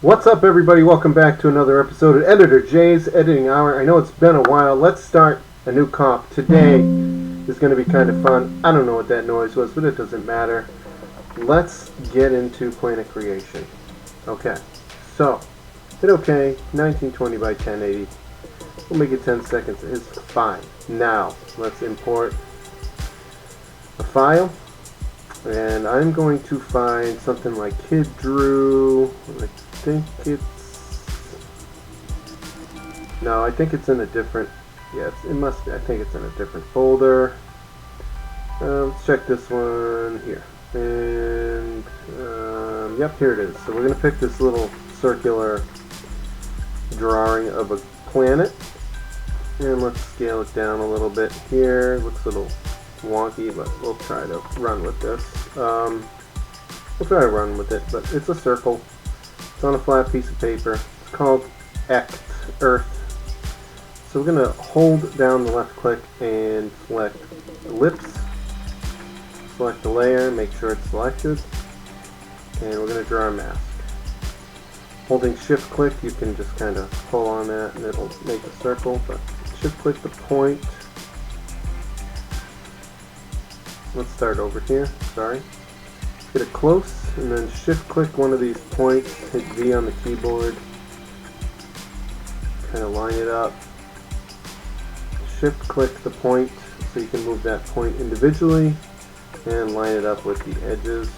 What's up, everybody? Welcome back to another episode of Editor J's Editing Hour. I know it's been a while. Let's start a new comp. Today is going to be kind of fun. I don't know what that noise was, but it doesn't matter. Let's get into Planet Creation. Okay, so hit OK, 1920 by 1080. We'll make it 10 seconds. It's fine. Now, let's import a file. And I'm going to find something like Kid Drew. I think it's in a different, it must be, I think it's in a different folder. Let's check this one here. And, yep, here it is. So we're going to pick this little circular drawing of a planet. And let's scale it down a little bit here. It looks a little wonky, but we'll try to run with this. We'll try to run with it, but it's a circle. It's on a flat piece of paper. It's called Earth. So we're going to hold down the left click and select ellipse. Select the layer, make sure it's selected. And we're going to draw a mask. Holding shift click, you can just kind of pull on that and it'll make a circle. But shift click the point. Let's start over here, sorry. Get it close, and then shift click one of these points, hit V on the keyboard, kind of line it up. Shift click the point so you can move that point individually, and line it up with the edges.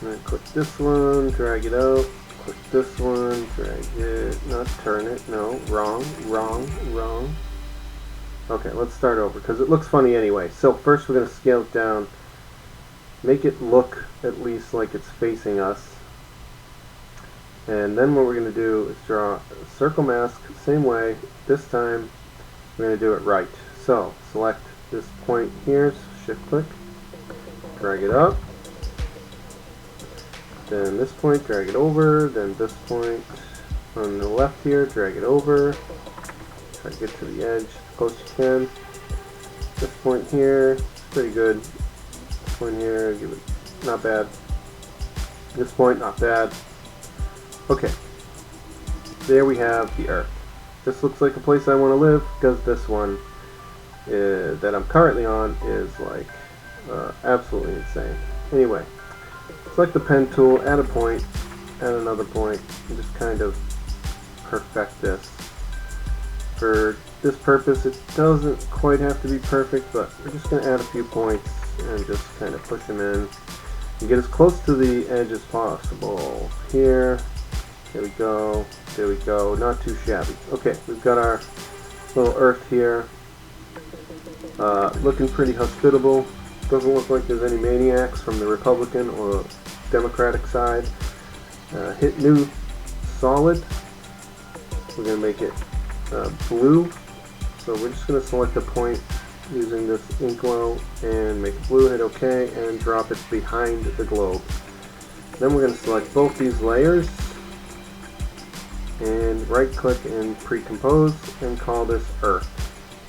And then click this one, drag it out, click this one, drag it, not turn it, no, wrong. Okay, let's start over, because it looks funny anyway. So first we're going to scale it down, make it look at least like it's facing us. And then what we're going to do is draw a circle mask, same way. This time we're going to do it right. So select this point here, shift click, drag it up. Then this point, drag it over. Then this point on the left here, drag it over. Try to get to the edge as close as you can. This point here, pretty good. This point here, give it, not bad. This point, not bad. Okay, there we have the Earth. This looks like a place I want to live, because this one that I'm currently on is like absolutely insane. Anyway, select the pen tool, add a point, add another point, and just kind of perfect this. For this purpose, it doesn't quite have to be perfect, but we're just going to add a few points and just kind of push them in and get as close to the edge as possible. Here, there we go, not too shabby. Okay, we've got our little Earth here, looking pretty hospitable. Doesn't look like there's any maniacs from the Republican or Democratic side. Hit new solid. We're going to make it blue, so we're just going to select a point using this ink glow and make it blue, hit OK, and drop it behind the globe. Then we're going to select both these layers and right click and pre-compose and call this Earth.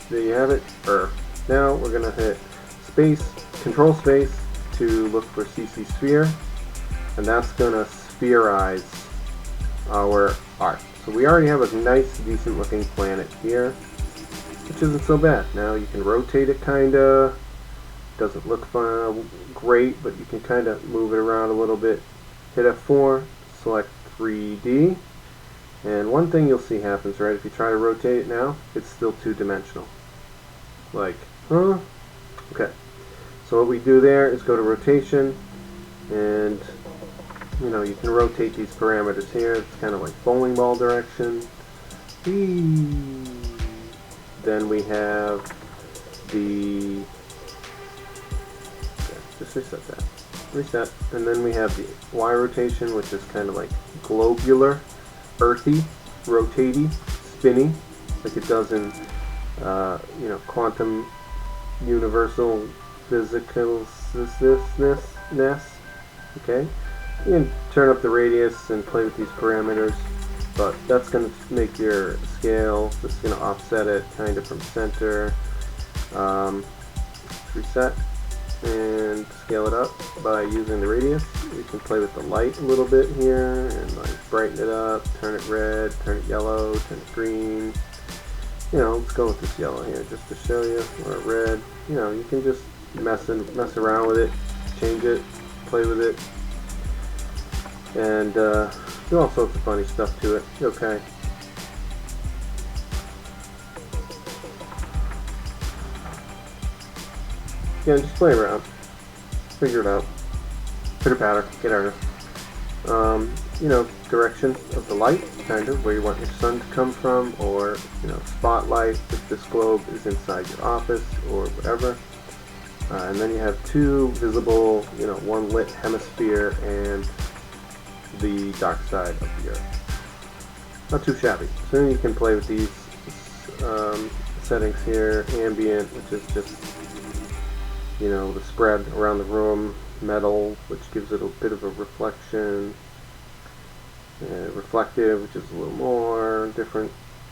There you have it, Earth. Now we're going to hit space, control space to look for CC Sphere, and that's going to spherize our art. So we already have a nice, decent looking planet here, which isn't so bad. Now you can rotate it kinda. Doesn't look great, but you can kinda move it around a little bit. Hit F4, select 3D, and one thing you'll see happens, right? If you try to rotate it now, it's still two-dimensional. Like, huh? Okay. So what we do there is go to rotation, and you can rotate these parameters here. It's kind of like bowling ball direction. Then we have the, just reset that. Reset. And then we have the Y rotation, which is kind of like globular, earthy, rotatey, spinny, like it does in, quantum universal physicalness. Okay. You can turn up the radius and play with these parameters, but that's going to make your scale. This is going to offset it kind of from center. Reset. and scale it up by using the radius. You can play with the light a little bit here and like brighten it up, turn it red, turn it yellow, turn it green. You know, let's go with this yellow here just to show you, or red. You know, you can just mess around with it, change it, play with it, and do all sorts of funny stuff to it. Okay. Again, just play around, figure it out, pitter patter, get artist. You know, direction of the light, kind of where you want your sun to come from, or you know, spotlight if this globe is inside your office or whatever. And then you have two visible, you know, one lit hemisphere and the dark side of the Earth. Not too shabby. So then you can play with these settings here. Ambient, which is just, you know, the spread around the room. Metal, which gives it a bit of a reflection. Reflective, which is a little more different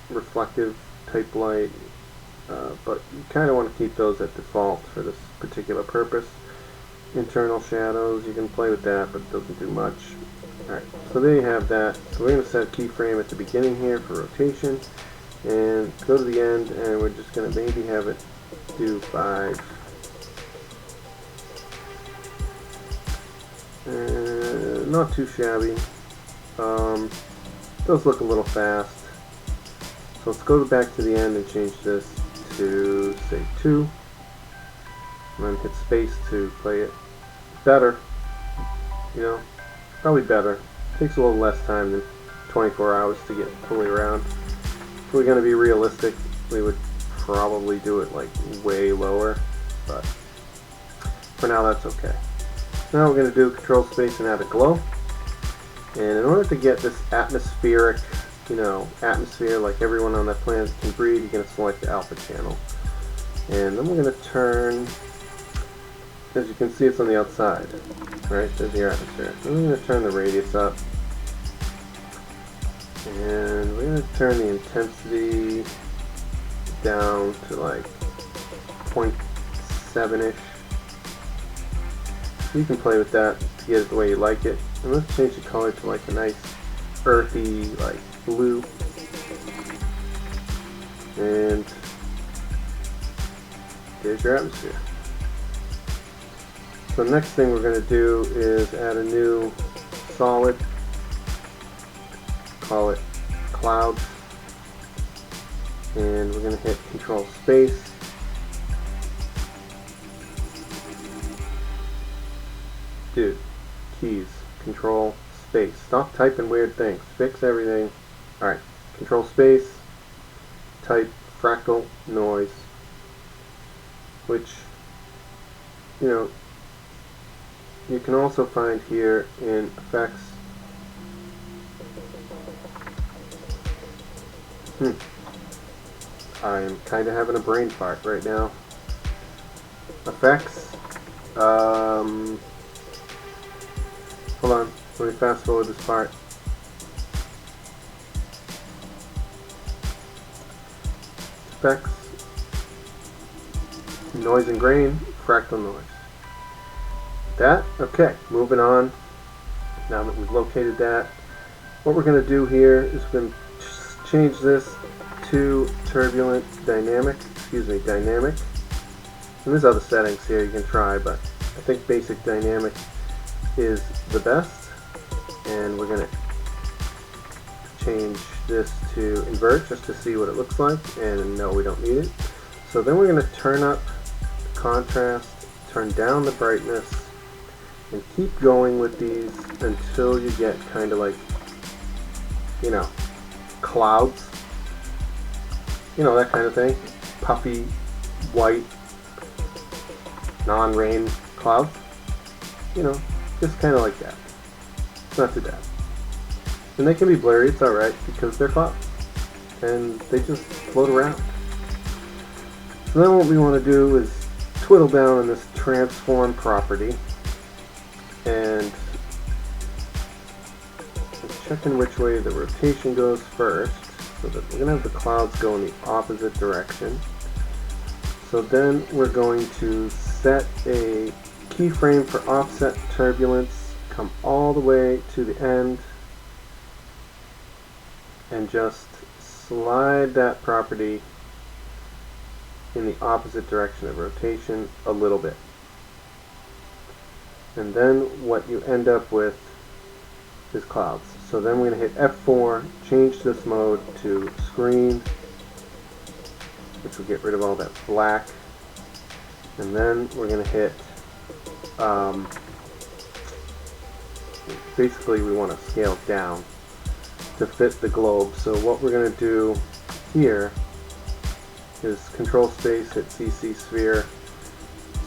reflective type light. But you kind of want to keep those at default for this particular purpose. Internal shadows, you can play with that, but it doesn't do much. Alright, so there you have that. So we're going to set a keyframe at the beginning here for rotation, and go to the end, and we're just going to maybe have it do 5. Not too shabby. Does look a little fast. So let's go back to the end and change this to, say, 2. And then hit space to play it better. You know, probably better. Takes a little less time than 24 hours to get fully around. If we're going to be realistic, we would probably do it like way lower, but for now that's okay. Now we're going to do control space and add a glow. And in order to get this atmospheric, you know, atmosphere like everyone on that planet can breathe, you're going to select the alpha channel. And then we're going to turn, as you can see, it's on the outside. Right, there's your atmosphere. Then we're going to turn the radius up. And we're going to turn the intensity down to like 0.7-ish. You can play with that to get it the way you like it. And let's change the color to like a nice earthy, like blue. And there's your atmosphere. So the next thing we're going to do is add a new solid. Call it clouds. And we're going to hit control space. Dude, keys, control space. Stop typing weird things. Fix everything. Alright, control space, type fractal noise, which, you know, you can also find here in effects. I'm kind of having a brain fart right now. Effects. Hold on, let me fast forward this part. Effects, noise and grain, fractal noise. That, okay, moving on. Now that we've located that, what we're going to do here is we're going to change this to turbulent dynamic, dynamic. And there's other settings here you can try, but I think basic dynamic is the best, and we're going to change this to invert just to see what it looks like, and no, we don't need it. So then we're going to turn up the contrast, turn down the brightness, and keep going with these until you get kind of like, you know, clouds, you know, that kind of thing, puffy, white, non-rain clouds, you know, just kind of like that. It's not too bad. And they can be blurry, it's alright, because they're clouds. And they just float around. So then what we want to do is twiddle down on this transform property. And checking which way the rotation goes first. So that we're going to have the clouds go in the opposite direction. So then we're going to set a keyframe for offset turbulence, come all the way to the end, and just slide that property in the opposite direction of rotation a little bit. And then what you end up with is clouds. So then we're going to hit F4, change this mode to screen, which will get rid of all that black. And then we're going to hit, basically we want to scale down to fit the globe. So what we're going to do here is control space, hit CC sphere,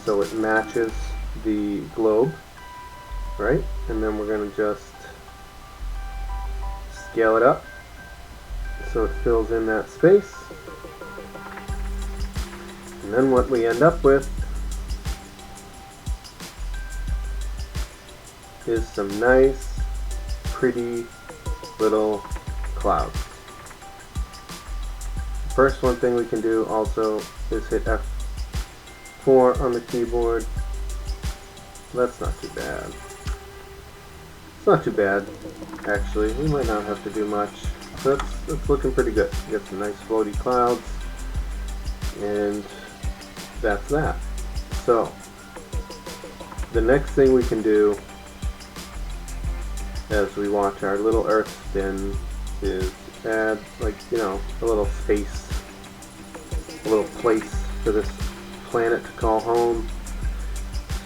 so it matches the globe, right? And then we're going to just scale it up so it fills in that space. And then what we end up with is some nice, pretty little clouds. First one thing we can do also is hit F4 on the keyboard. That's not too bad. It's not too bad, actually. We might not have to do much. That's looking pretty good. We got some nice floaty clouds, and that's that. So the next thing we can do as we watch our little Earth spin is add, like, you know, a little space, a little place for this planet to call home.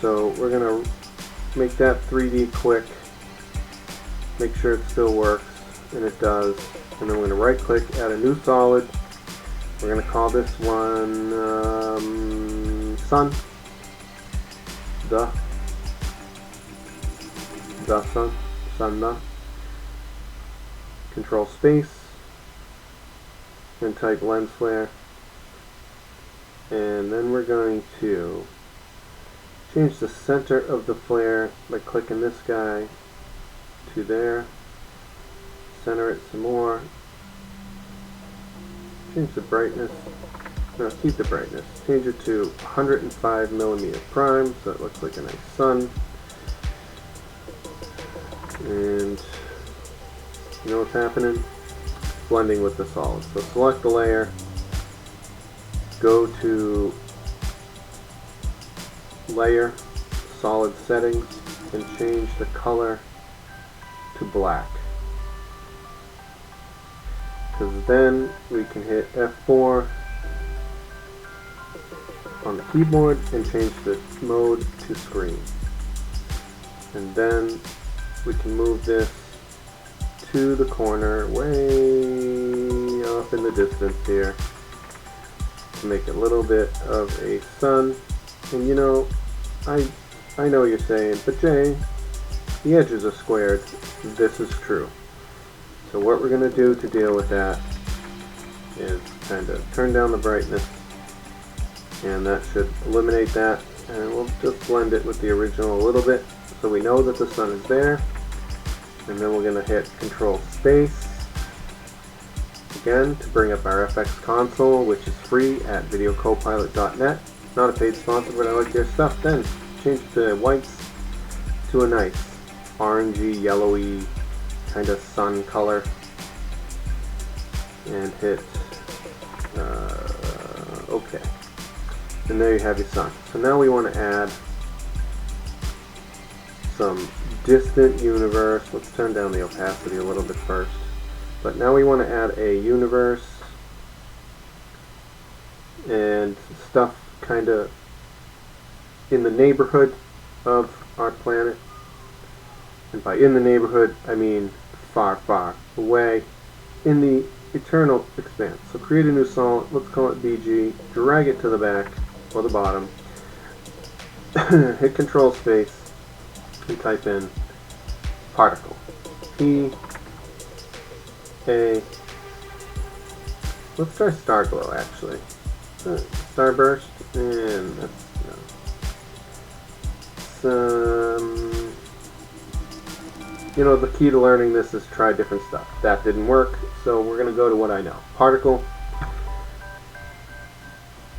So we're going to make that 3D quick, make sure it still works, and it does. And then we're going to right click, add a new solid. We're going to call this one Sun. The Sun. Sun. Control space and type lens flare. And then we're going to change the center of the flare by clicking this guy to there. Center it some more. Change the brightness. No, keep the brightness. Change it to 105mm prime so it looks like a nice sun. And you know what's happening? Blending with the solid. So select the layer, go to Layer, Solid Settings, and change the color to black. Because then we can hit F4 on the keyboard and change the mode to screen. And then we can move this to the corner way off in the distance here to make a little bit of a sun. And you know, I know what you're saying, but Jay, the edges are squared. This is true. So what we're going to do to deal with that is kind of turn down the brightness, and that should eliminate that, and we'll just blend it with the original a little bit so we know that the sun is there. And then we're going to hit Control Space again to bring up our FX console, which is free at videocopilot.net. Not a paid sponsor, but I like their stuff. Then change the whites to a nice orangey, yellowy kind of sun color, and hit OK. And there you have your sun. So now we want to add some distant universe. Let's turn down the opacity a little bit first. But now we want to add a universe and stuff kind of in the neighborhood of our planet. And by in the neighborhood, I mean far, far away in the eternal expanse. So create a new solid. Let's call it BG. Drag it to the back or the bottom. Hit Control Space and type in particle. P-A. Let's try Starglow actually. Starburst, and that's you know, the key to learning this is try different stuff. That didn't work, so we're going to go to what I know. Particle,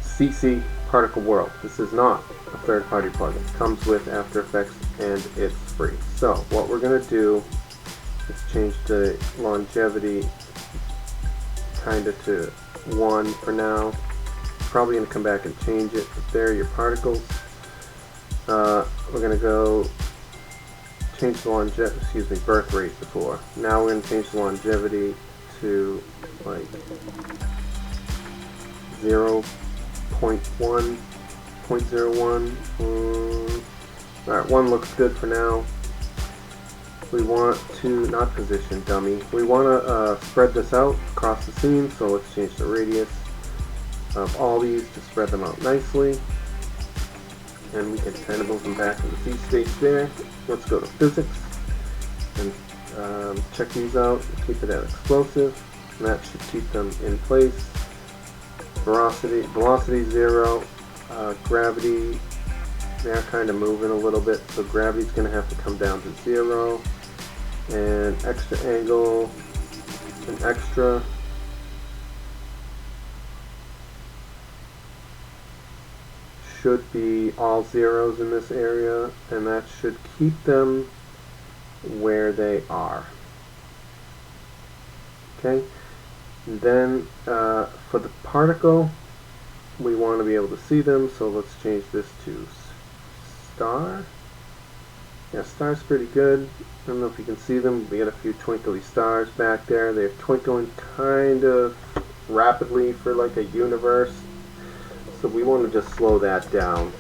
CC, Particle World. This is not a third-party plugin. It comes with After Effects and it's free. So what we're going to do is change the longevity kind of to 1 for now. Probably going to come back and change it. But there are your particles. We're going to go change the birth rate before. Now we're going to change the longevity to like 0.1, 0.01. Alright, 1 looks good for now. We want to, not position, dummy. We want to spread this out across the scene, so let's change the radius of all these to spread them out nicely. And we can kind of move them back in the Z stage there. Let's go to physics and check these out. Keep it at explosive, and that should keep them in place. Velocity 0. Gravity, they're kind of moving a little bit, so gravity's going to have to come down to 0. And extra angle and extra. Should be all zeros in this area, and that should keep them where they are. Okay, and then for the particle, we want to be able to see them, so let's change this to star. Yeah, star's pretty good. I don't know if you can see them. We got a few twinkly stars back there. They're twinkling kind of rapidly for like a universe. So we want to just slow that down.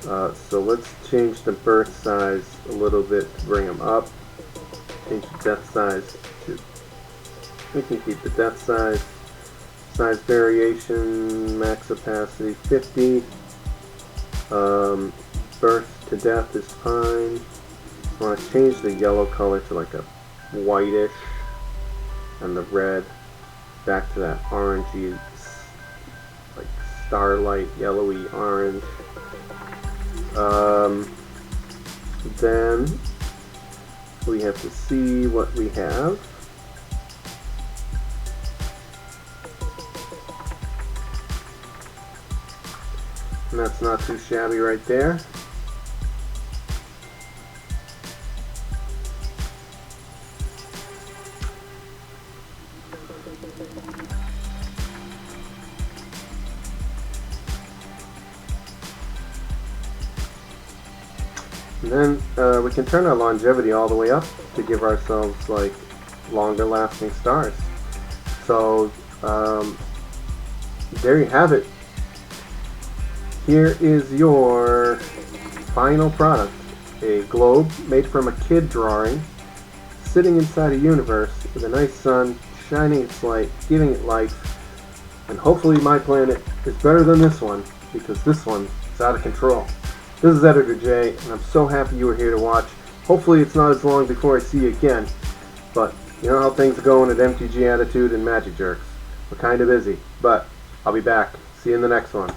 So let's change the birth size a little bit to bring them up. Change the depth size to, we can keep the depth size. Size variation, max opacity 50. Birth to death is fine. I want to change the yellow color to like a whitish, and the red back to that orangey, like starlight yellowy orange. Then we have to see what we have. And that's not too shabby right there. And then we can turn our longevity all the way up to give ourselves like longer lasting stars. So there you have it. Here is your final product. A globe made from a kid drawing, sitting inside a universe with a nice sun, shining its light, giving it life. And hopefully my planet is better than this one, because this one is out of control. This is Editor J, and I'm so happy you were here to watch. Hopefully it's not as long before I see you again, but you know how things are going at MTG Attitude and Magic Jerks. We're kind of busy, but I'll be back. See you in the next one.